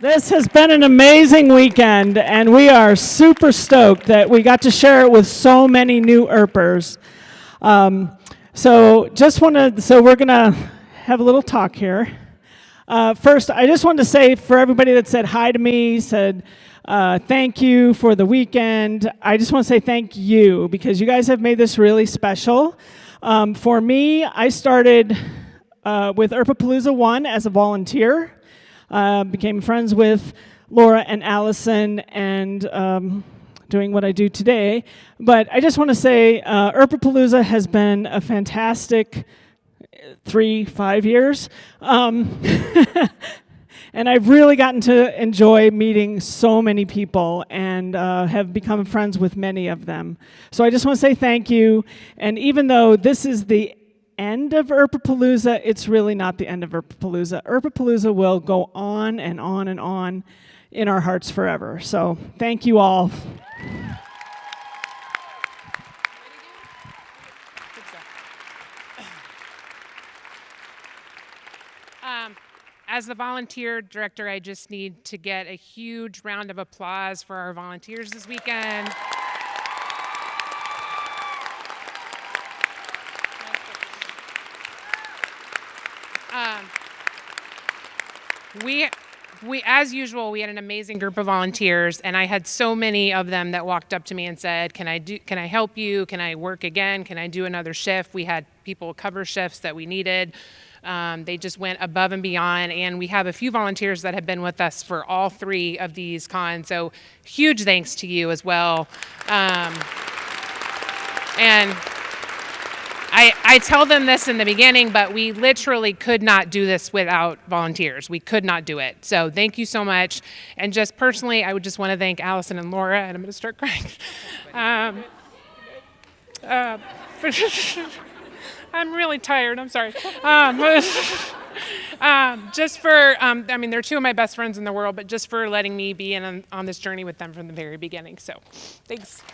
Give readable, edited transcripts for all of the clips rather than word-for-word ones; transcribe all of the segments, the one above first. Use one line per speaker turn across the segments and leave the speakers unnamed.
This has been an amazing weekend, and we are super stoked that we got to share it with so many new Earpers. So we're gonna have a little talk here. First, I just wanted to say for everybody that said hi to me, said thank you for the weekend. I just want to say thank you because you guys have made this really special. For me, I started with Earp-a-palooza 1 as a volunteer. Became friends with Laura and Allison and doing what I do today. But I just want to say Earp-a-palooza has been a fantastic 5 years. And I've really gotten to enjoy meeting so many people and have become friends with many of them. So I just want to say thank you. And even though this is the end of Earp-a-palooza, it's really not the end of Earp-a-palooza. Earp-a-palooza will go on and on and on in our hearts forever. So thank you all.
As the volunteer director, I just need to get a huge round of applause for our volunteers this weekend. We, as usual, we had an amazing group of volunteers, and I had so many of them that walked up to me and said, can I help you? Can I work again? Can I do another shift? We had people cover shifts that we needed. They just went above and beyond, and we have a few volunteers that have been with us for all 3 of these cons, so huge thanks to you as well. And I tell them this in the beginning, but we literally could not do this without volunteers. We could not do it. So thank you so much. And just personally, I would just want to thank Allison and Laura, and I'm going to start crying. I'm really tired. I'm sorry. Just for, they're 2 of my best friends in the world, but just for letting me be on this journey with them from the very beginning. So thanks.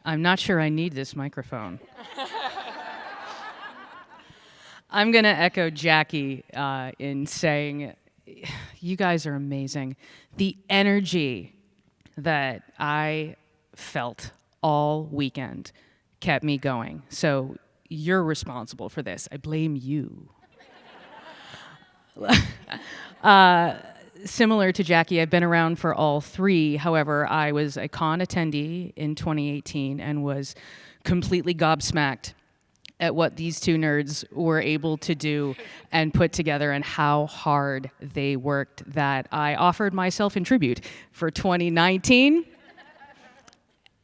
I'm not sure I need this microphone. I'm going to echo Jackie in saying, you guys are amazing. The energy that I felt all weekend kept me going. So you're responsible for this. I blame you. Similar to Jackie, I've been around for all 3. However, I was a con attendee in 2018 and was completely gobsmacked at what these 2 nerds were able to do and put together and how hard they worked that I offered myself in tribute for 2019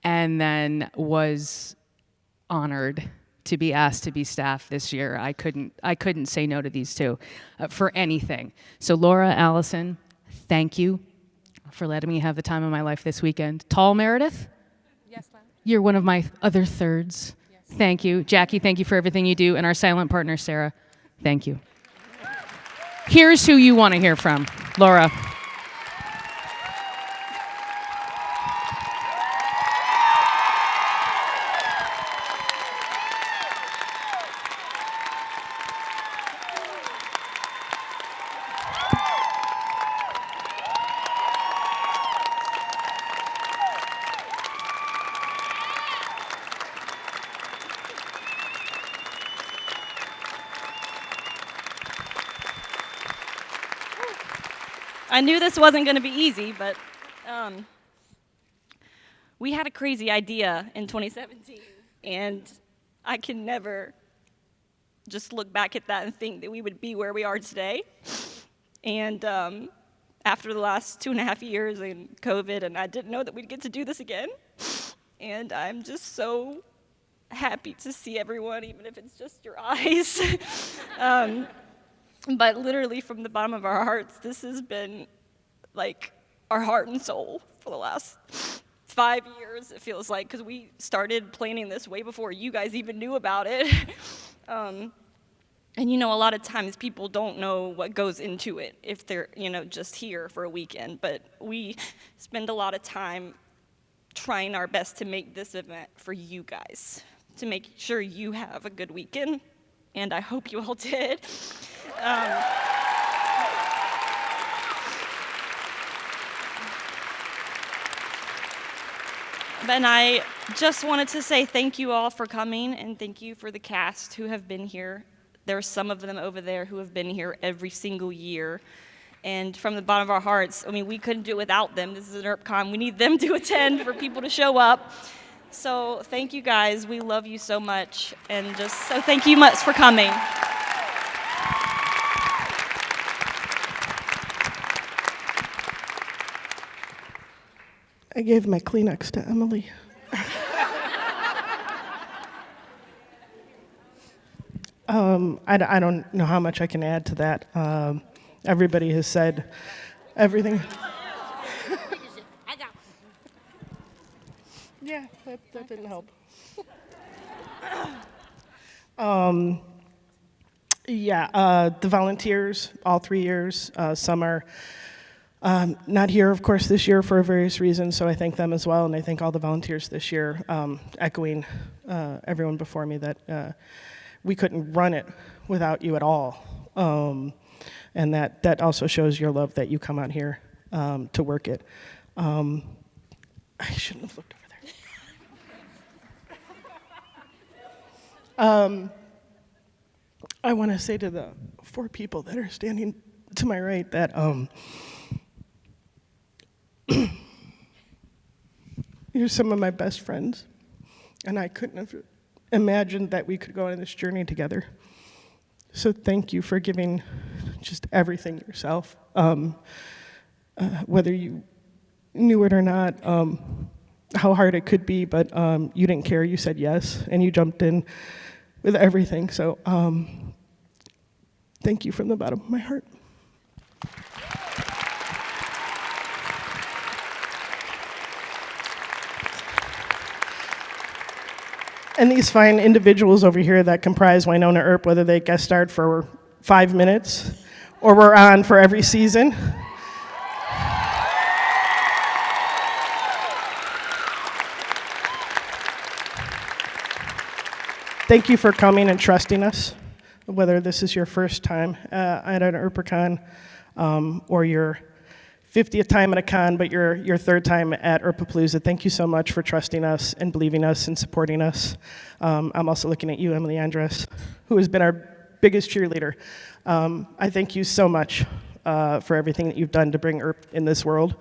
and then was honored to be asked to be staff this year. I couldn't say no to these 2 for anything. So Laura, Allison, thank you for letting me have the time of my life this weekend. Tall Meredith?
Yes, ma'am.
You're one of my other thirds. Yes. Thank you. Jackie, thank you for everything you do. And our silent partner, Sarah, thank you. Here's who you want to hear from. Laura.
I knew this wasn't going to be easy, but we had a crazy idea in 2017, and I can never just look back at that and think that we would be where we are today. And after the last 2.5 years in COVID, and I didn't know that we'd get to do this again, and I'm just so happy to see everyone, even if it's just your eyes. But literally from the bottom of our hearts, this has been like our heart and soul for the last 5 years, it feels like, because we started planning this way before you guys even knew about it. And, you know, a lot of times people don't know what goes into it if they're, you know, just here for a weekend. But we spend a lot of time trying our best to make this event for you guys, to make sure you have a good weekend. And I hope you all did. And I just wanted to say thank you all for coming, and thank you for the cast who have been here. There are some of them over there who have been here every single year. And from the bottom of our hearts, I mean, we couldn't do it without them. This is an Earp-Con. We need them to attend for people to show up. So thank you guys. We love you so much. And just so thank you much for coming.
I gave my Kleenex to Emily. I don't know how much I can add to that. Everybody has said everything. Yeah, that didn't help. The volunteers, all 3 years, some are not here, of course, this year for various reasons, so I thank them as well, and I thank all the volunteers this year, echoing everyone before me that we couldn't run it without you at all. And that also shows your love that you come out here to work it. I shouldn't have looked over there. I want to say to the 4 people that are standing to my right that you're some of my best friends, and I couldn't have imagined that we could go on this journey together. So thank you for giving just everything yourself, whether you knew it or not, how hard it could be, but you didn't care, you said yes, and you jumped in with everything. So thank you from the bottom of my heart. And these fine individuals over here that comprise Winona Earp, whether they guest starred for 5 minutes or were on for every season. Thank you for coming and trusting us, whether this is your first time at an Earp-a-con or your 50th time at a con, but your third time at Earp-a-palooza. Thank you so much for trusting us and believing us and supporting us. I'm also looking at you, Emily Andres, who has been our biggest cheerleader. I thank you so much for everything that you've done to bring Earp in this world.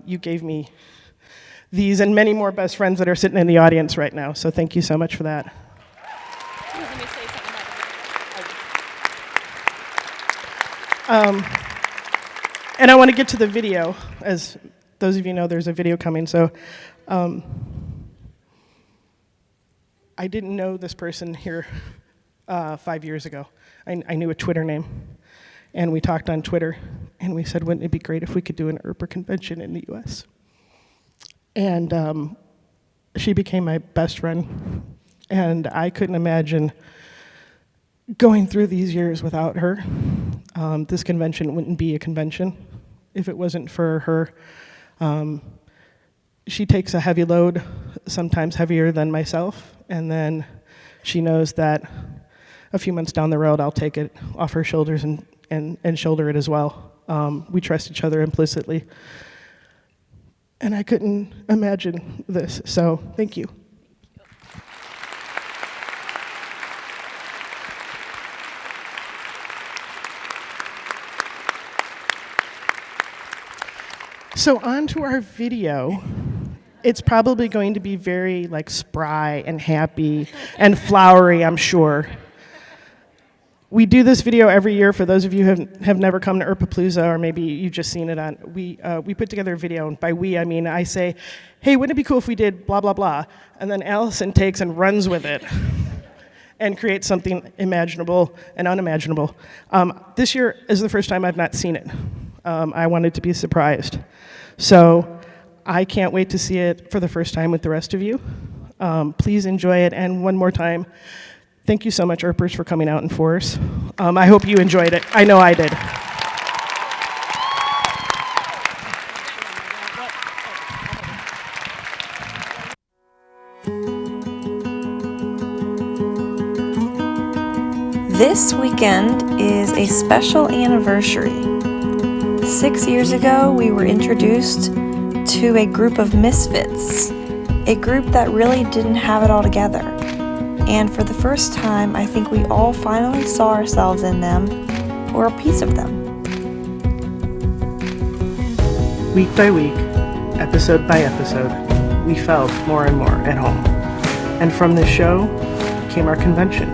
You gave me these and many more best friends that are sitting in the audience right now, so thank you so much for that.
Let me say something about
And I want to get to the video. As those of you know, there's a video coming. So I didn't know this person here 5 years ago. I knew a Twitter name. And we talked on Twitter. And we said, wouldn't it be great if we could do an Earp convention in the US? And she became my best friend. And I couldn't imagine going through these years without her. This convention wouldn't be a convention if it wasn't for her. She takes a heavy load, sometimes heavier than myself, and then she knows that a few months down the road I'll take it off her shoulders and shoulder it as well. We trust each other implicitly. And I couldn't imagine this, so thank you. So on to our video. It's probably going to be very like spry and happy and flowery, I'm sure. We do this video every year. For those of you who have never come to Earp-a-palooza, or maybe you've just seen it on, we put together a video, and by we, I mean I say, hey, wouldn't it be cool if we did blah, blah, blah, and then Allison takes and runs with it and creates something imaginable and unimaginable. This year is the first time I've not seen it. I wanted to be surprised. So I can't wait to see it for the first time with the rest of you. Please enjoy it, and one more time, Thank you so much, Earpers, for coming out in force. I hope you enjoyed it. I know I did.
This weekend is a special anniversary. 6 years ago, we were introduced to a group of misfits, a group that really didn't have it all together. And for the first time, I think we all finally saw ourselves in them, or a piece of them.
Week by week, episode by episode, we felt more and more at home. And from this show came our convention.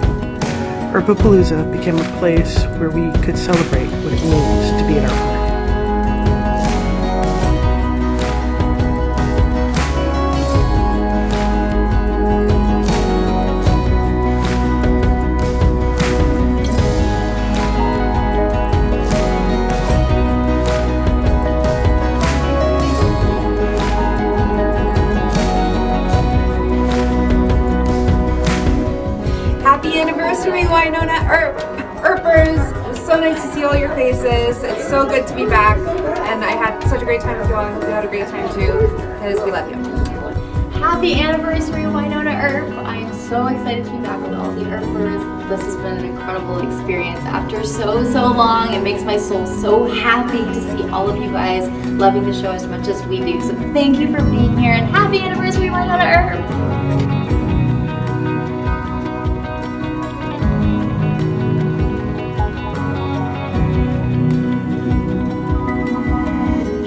Earp-a-palooza became a place where we could celebrate what it means to be an Earper.
Happy anniversary, Winona Earpers! It was so nice to see all your faces. It's so good to be back, and I had such a great time with you all. I hope you had a great time too, because we love you.
Happy anniversary, Winona Earp! I am so excited to be back with all the Earpers. This has been an incredible experience. After so long, it makes my soul so happy to see all of you guys loving the show as much as we do. So thank you for being here, and happy anniversary, Winona Earp!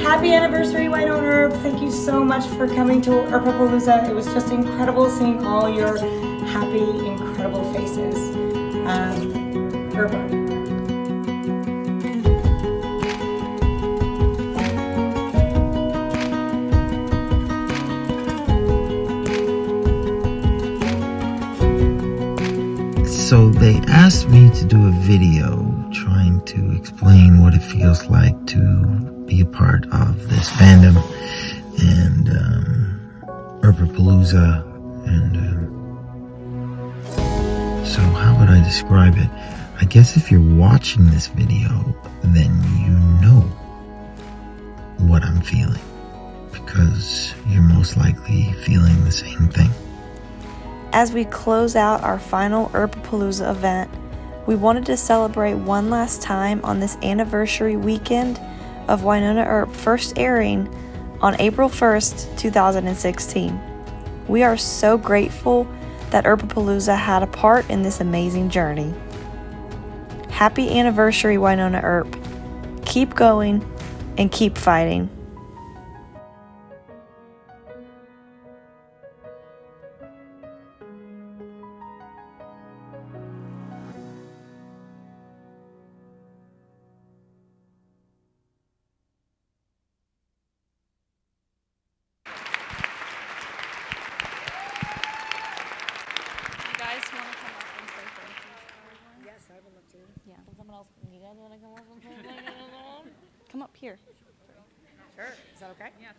Happy anniversary, Winona Earp. Thank you so much for coming to Earp-a-palooza. It was just incredible seeing all your happy, incredible faces. Earp-a.
So they asked me to do a video trying to explain what it feels like to be a part of this fandom and Earp-a-palooza, and so how would I describe it? I guess if you're watching this video, then you know what I'm feeling, because you're most likely feeling the same thing.
As we close out our final Earp-a-palooza event, we wanted to celebrate one last time on this anniversary weekend of Winona Earp first airing on April 1st, 2016. We are so grateful that Earp-a-palooza had a part in this amazing journey. Happy anniversary, Winona Earp. Keep going and keep fighting.
Come up here.
Sure. Is that okay? Yeah.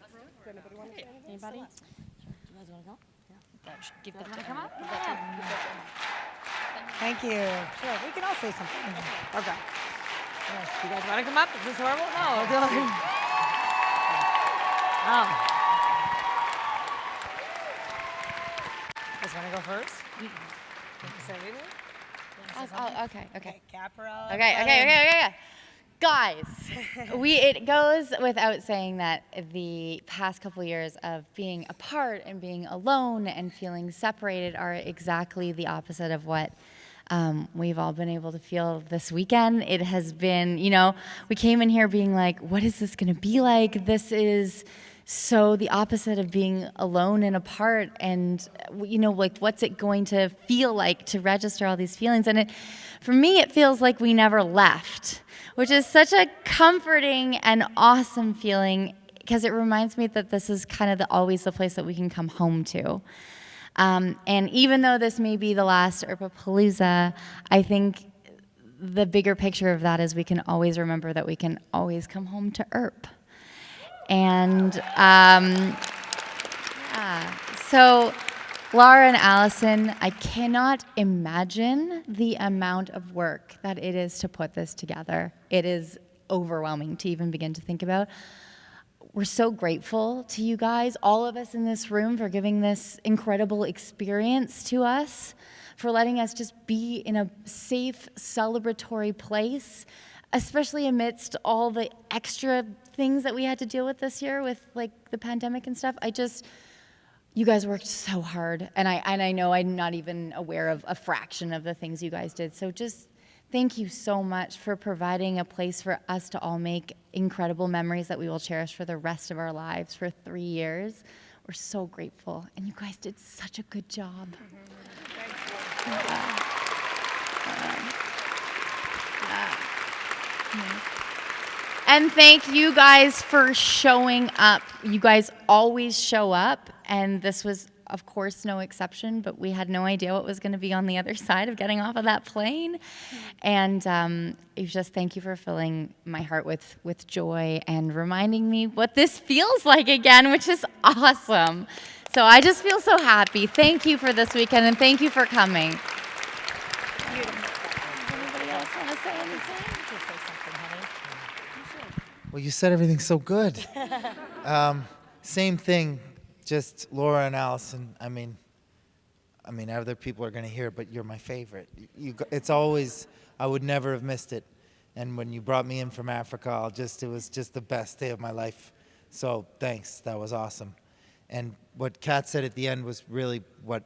Anybody?
You guys want to go? Yeah. Give that to
come up?
Thank you. Sure. We can all say something. Okay. Yes. You guys want to come up? Is this horrible? No. It's okay. Oh. You guys want to go first? Say anything?
Okay.
Capra.
Okay. Guys, it goes without saying that the past couple years of being apart and being alone and feeling separated are exactly the opposite of what we've all been able to feel this weekend. It has been, we came in here being like, what is this going to be like? This is so the opposite of being alone and apart, and what's it going to feel like to register all these feelings? And for me, it feels like we never left, which is such a comforting and awesome feeling, because it reminds me that this is kind of always the place that we can come home to. And even though this may be the last Earp-a-palooza, I think the bigger picture of that is we can always remember that we can always come home to Earp. And so Laura and Allison, I cannot imagine the amount of work that it is to put this together. It is overwhelming to even begin to think about. We're so grateful to you guys, all of us in this room, for giving this incredible experience to us, for letting us just be in a safe, celebratory place, especially amidst all the extra things that we had to deal with this year with like the pandemic and stuff. You guys worked so hard, and I know I'm not even aware of a fraction of the things you guys did. So just thank you so much for providing a place for us to all make incredible memories that we will cherish for the rest of our lives for 3 years. We're so grateful, and you guys did such a good job. And thank you guys for showing up. You guys always show up, and this was, of course, no exception, but we had no idea what was going to be on the other side of getting off of that plane. And just thank you for filling my heart with joy and reminding me what this feels like again, which is awesome. So I just feel so happy. Thank you for this weekend, and thank you for coming. Anybody else want to say anything?
Well, you said everything so good. Same thing, just Laura and Allison. I mean, other people are going to hear it, but you're my favorite. It's always, I would never have missed it. And when you brought me in from Africa, it was just the best day of my life. So thanks, that was awesome. And what Kat said at the end was really what,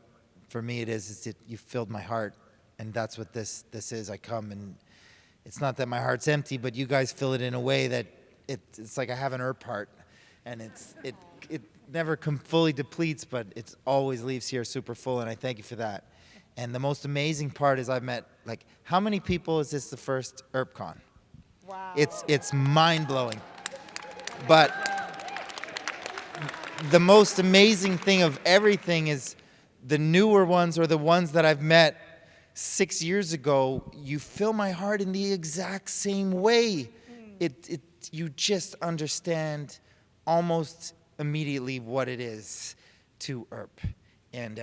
for me, it is that you filled my heart. And that's what this is. I come, and it's not that my heart's empty, but you guys fill it in a way that it's like I have an Earp heart, and it never fully depletes, but it always leaves here super full, and I thank you for that. And the most amazing part is I've met, like, how many people is this the first ErpCon? Wow. It's mind-blowing. But the most amazing thing of everything is the newer ones, or the ones that I've met 6 years ago, you fill my heart in the exact same way. You just understand almost immediately what it is to Earp. And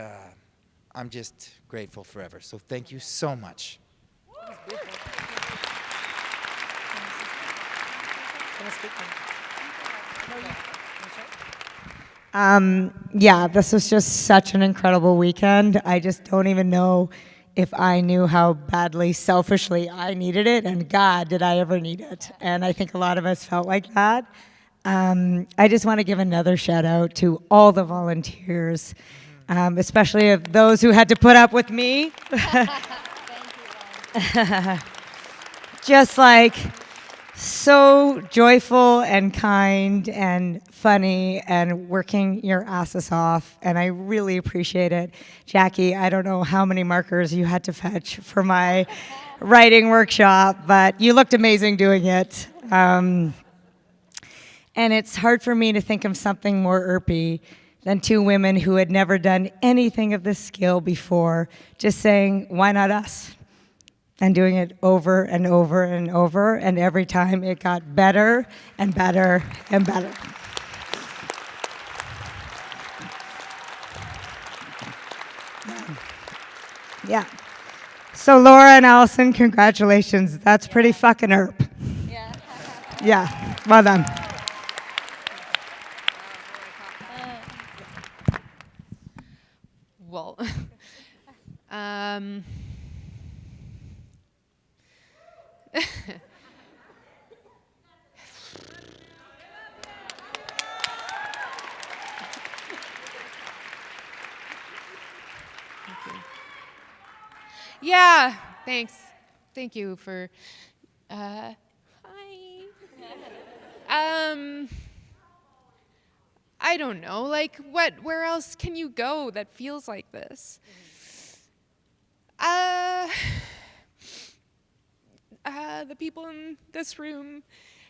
I'm just grateful forever. So thank you so much.
Yeah, this was just such an incredible weekend. I just don't even know if I knew how badly, selfishly I needed it, and God, did I ever need it. And I think a lot of us felt like that. I just want to give another shout out to all the volunteers, especially of those who had to put up with me. Just like so joyful and kind and funny and working your asses off, and I really appreciate it. Jackie, I don't know how many markers you had to fetch for my writing workshop, but you looked amazing doing it. And it's hard for me to think of something more Earpy than two women who had never done anything of this scale before, just saying, why not us? And doing it over and over and over, and every time it got better and better and better. Yeah. So Laura and Allison, congratulations. That's pretty fucking Earp. Yeah. Yeah, well done.
Well, yeah, thanks. Thank you for, hi. I don't know, like, where else can you go that feels like this? The people in this room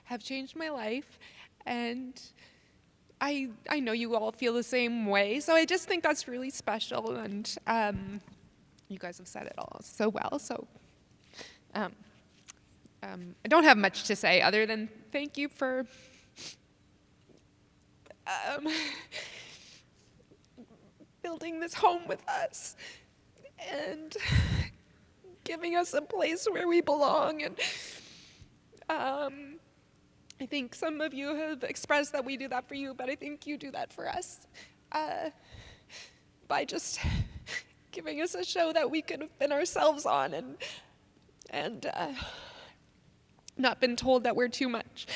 have changed my life, and I know you all feel the same way, so I just think that's really special, and you guys have said it all so well, so I don't have much to say other than thank you for
building this home with us and giving us a place where we belong. And I think some of you have expressed that we do that for you, but I think you do that for us by just giving us a show that we could have been ourselves on and not been told that we're too much.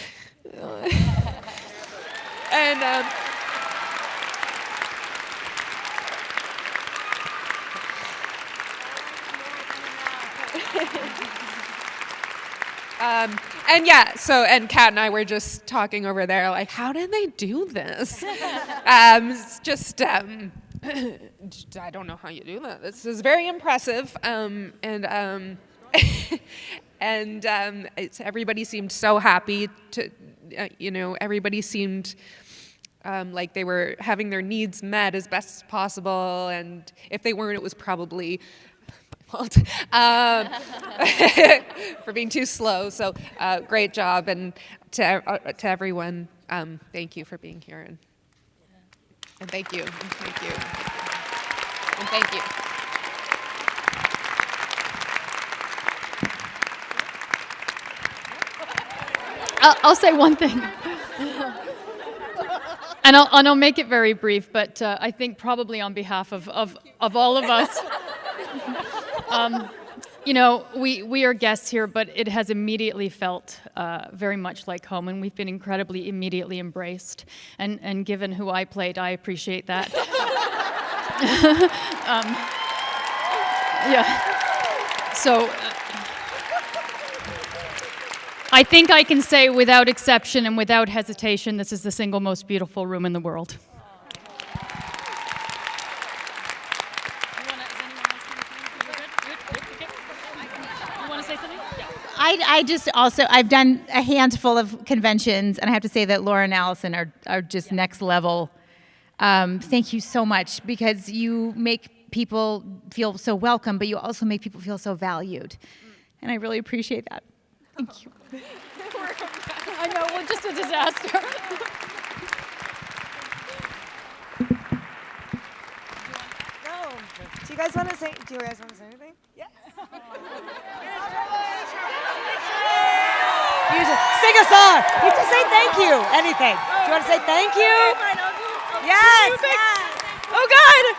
And yeah, and Kat and I were just talking over there, like, how did they do this? It's just, I don't know how you do that. This is very impressive. Everybody seemed so happy to, everybody seemed like they were having their needs met as best as possible. And if they weren't, it was probably fault for being too slow. So great job, and to everyone, thank you for being here, and thank you, and thank you, and thank you.
I'll say one thing. And I'll make it very brief, but I think probably on behalf of all of us, we are guests here, but it has immediately felt very much like home, and we've been incredibly immediately embraced. And given who I played, I appreciate that. Yeah. So I think I can say without exception and without hesitation, this is the single most beautiful room in the world.
I just also, I've done a handful of conventions, and I have to say that Laura and Allison are just next level. Thank you so much, because you make people feel so welcome, but you also make people feel so valued. And I really appreciate that. Thank you.
I know, we're just a disaster.
Do you guys want to say anything? Yes. You just sing a song. You just say thank you. Anything. Do you want to say thank you? Yes.
Oh God.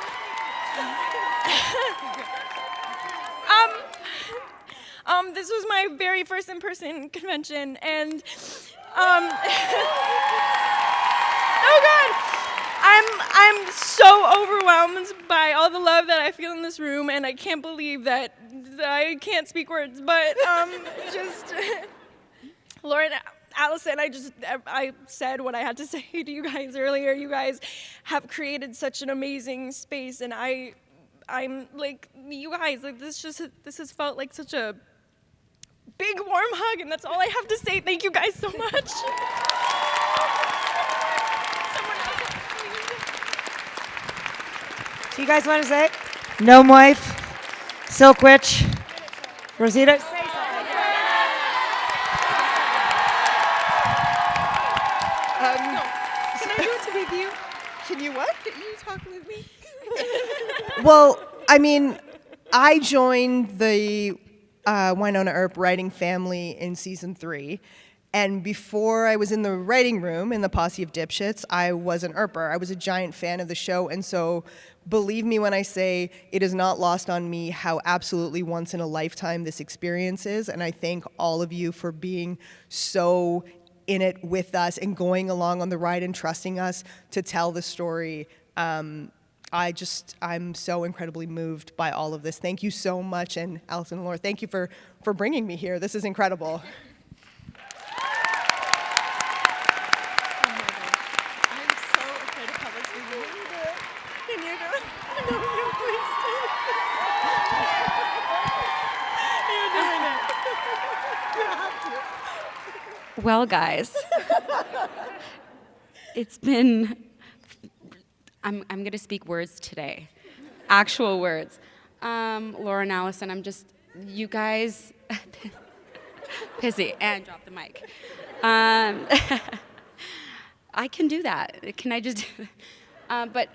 This was my very first in-person convention, and oh God. I'm so overwhelmed by all the love that I feel in this room, and I can't believe that I can't speak words, but just Laura and Allison, I said what I had to say to you guys earlier. You guys have created such an amazing space, and I'm like, you guys, like this has felt like such a big warm hug, and that's all I have to say. Thank you guys so much.
Do you guys want to say it? Gnome Wife, Silk Witch, Rosita, say something.
Can I do it with you? Can you what? Can you talk with me?
Well, I mean, I joined the Wynonna Earp writing family in season 3. And before I was in the writing room in the Posse of Dipshits, I was an Earper. I was a giant fan of the show, and so believe me when I say it is not lost on me how absolutely once in a lifetime this experience is, and I thank all of you for being so in it with us and going along on the ride and trusting us to tell the story. I'm so incredibly moved by all of this. Thank you so much, and Allison and Laura, thank you for bringing me here. This is incredible.
Well, guys, it's been, I'm going to speak words today, actual words. Laura and Allison, you guys, pissy, and drop the mic. I can do that. Can I just, but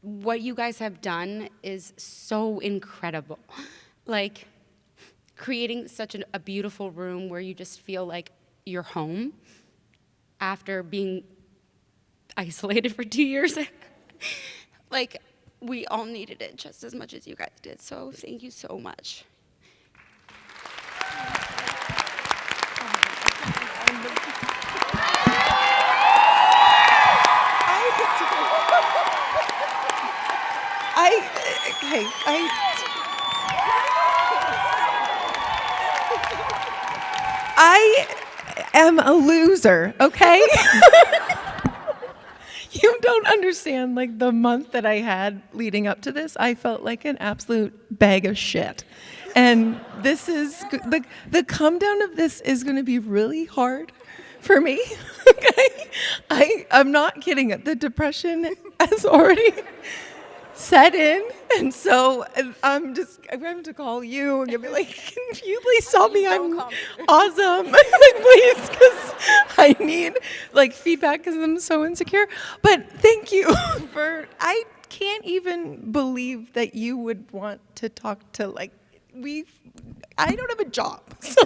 what you guys have done is so incredible. Like, creating such a beautiful room where you just feel like you're home after being isolated for 2 years. Like, we all needed it just as much as you guys did, so thank you so much.
I am a loser, okay? You don't understand, like, the month that I had leading up to this, I felt like an absolute bag of shit. And this is, the come down of this is going to be really hard for me, okay? I'm not kidding. The depression has already set in, and so I'm going to call you and be like, can you please tell me I'm awesome? Like, please, because I need like feedback because I'm so insecure. But thank you I can't even believe that you would want to talk to, like, I don't have a job. So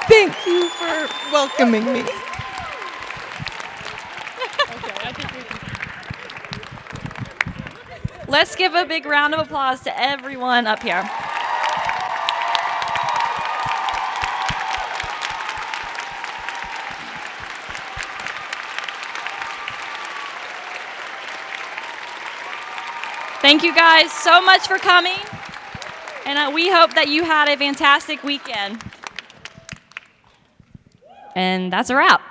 thank you for welcoming me.
Let's give a big round of applause to everyone up here. Thank you guys so much for coming, and we hope that you had a fantastic weekend. And that's a wrap.